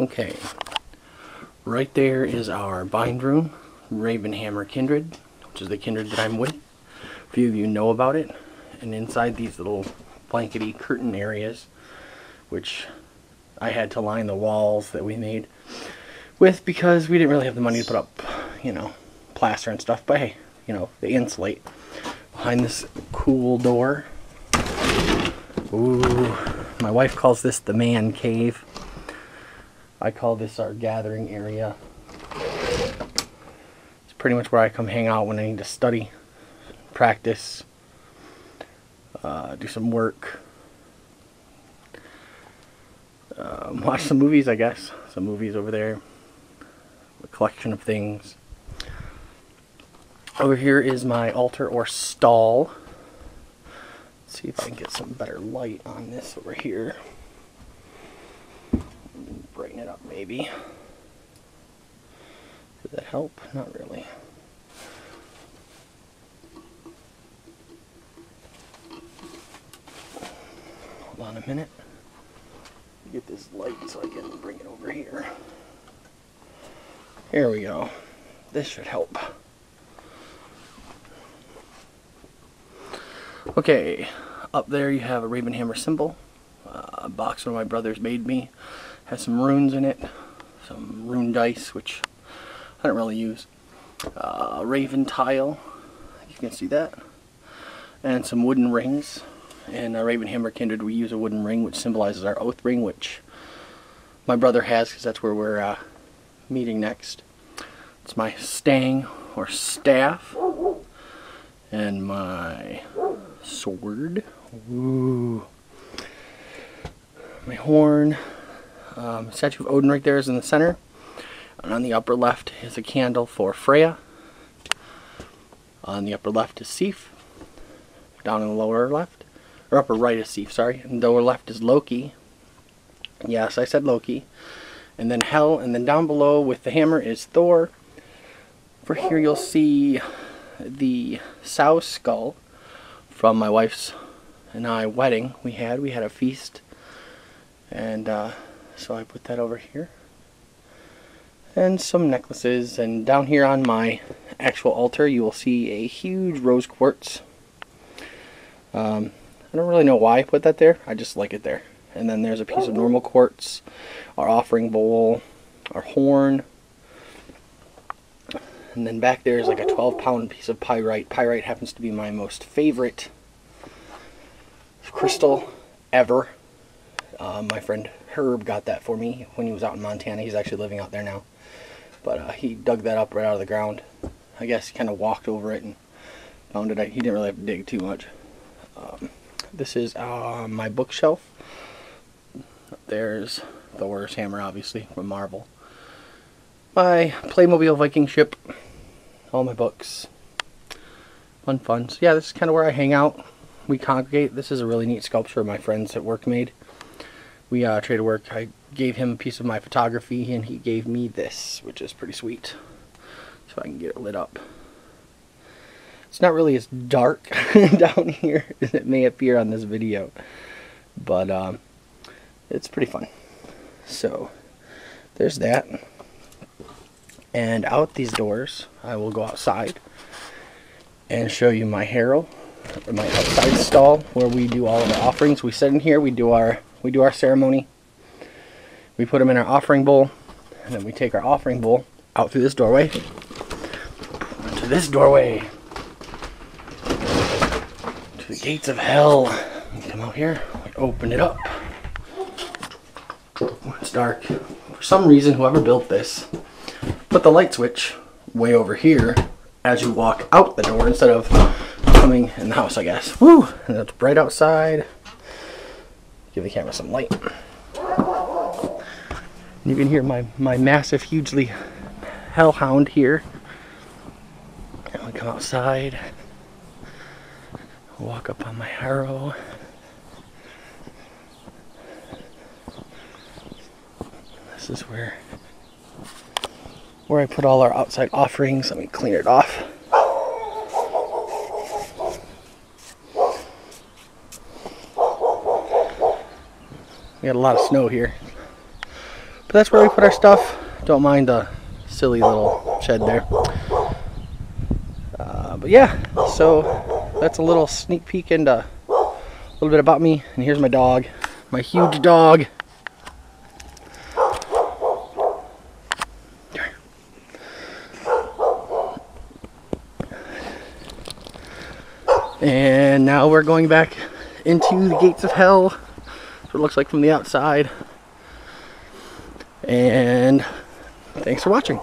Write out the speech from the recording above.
Okay, right there is our bind room, Ravenhammer Kindred, which is the kindred that I'm with. A few of you know about it. And inside these little blankety curtain areas, which I had to line the walls that we made with because we didn't really have the money to put up, you know, plaster and stuff. But hey, you know, they insulate. Behind this cool door, ooh, my wife calls this the man cave. I call this our gathering area. It's pretty much where I come hang out when I need to study, practice, do some work, watch some movies, I guess. Some movies over there. A collection of things. Over here is my altar or stall. Let's see if I can get some better light on this over here. Brighten it up maybe. Did that help? Not really. Hold on a minute. Get this light so I can bring it over here. Here we go. This should help. Okay, up there you have a Ravenhammer symbol. A box one of my brothers made me. Has some runes in it. Some rune dice, which I don't really use. Raven tile. You can see that. And some wooden rings. In Ravenhammer Kindred we use a wooden ring which symbolizes our oath ring, which my brother has because that's where we're meeting next. It's my stang or staff. And my sword. Ooh. My horn. Statue of Odin right there is in the center. And on the upper left is a candle for Freya. On the upper left is Sif. Down in the lower left, or upper right is Sif, sorry. And the lower left is Loki. Yes, I said Loki. And then Hel, and then down below with the hammer is Thor. For here you'll see the sow skull from my wife's and I wedding we had a feast, and so I put that over here, and some necklaces. And down here on my actual altar you will see a huge rose quartz. I don't really know why I put that there, I just like it there. And then there's a piece of normal quartz, our offering bowl, our horn. And then back there is like a 12-pound piece of pyrite. Pyrite happens to be my most favorite crystal ever. My friend Herb got that for me when he was out in Montana. He's actually living out there now. But he dug that up right out of the ground. I guess he kind of walked over it and found it. He didn't really have to dig too much. This is my bookshelf. There's Thor's hammer, obviously, from Marvel. My Playmobil Viking ship. All my books. Fun. So yeah, this is kind of where I hang out. We congregate. This is a really neat sculpture my friends at work made. We traded work. I gave him a piece of my photography and he gave me this, which is pretty sweet. So I can get it lit up. It's not really as dark down here as it may appear on this video, but it's pretty fun. So there's that. And out these doors, I will go outside and show you my harrow, or my outside stall, where we do all of our offerings. We sit in here, we do our ceremony. We put them in our offering bowl, and then we take our offering bowl out through this doorway, to this doorway, to the gates of hell. We come out here, we open it up. It's dark. For some reason, whoever built this put the light switch way over here as you walk out the door instead of coming in the house, I guess. Woo! And it's bright outside. Give the camera some light. You can hear my massive, hugely hellhound here. And we come outside. Walk up on my harrow. This is where I put all our outside offerings. Let me clean it off. We had a lot of snow here. But that's where we put our stuff. Don't mind the silly little shed there. But yeah, so that's a little sneak peek into a little bit about me. And here's my dog, my huge dog. And now we're going back into the gates of hell. That's what it looks like from the outside. And thanks for watching.